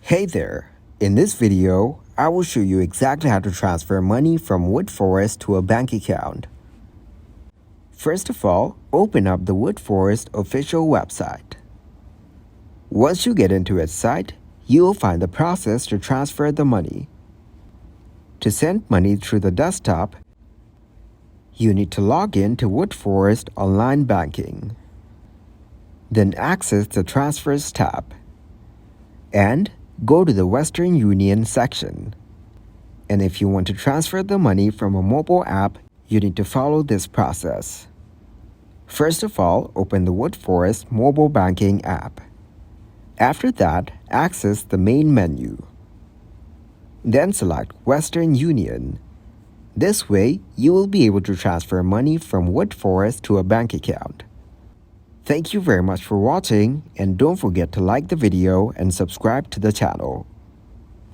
Hey there! In this video, I will show you exactly how to transfer money from Woodforest to a bank account. First of all, open up the Woodforest official website. Once you get into its site, you will find the process to transfer the money. To send money through the desktop, you need to log in to Woodforest Online Banking. Then access the Transfers tab and go to the Western Union section. And if you want to transfer the money from a mobile app, you need to follow this process. First of all, open the Woodforest mobile banking app. After that, access the main menu. Then select Western Union. This way, you will be able to transfer money from Woodforest to a bank account. Thank you very much for watching, and don't forget to like the video and subscribe to the channel.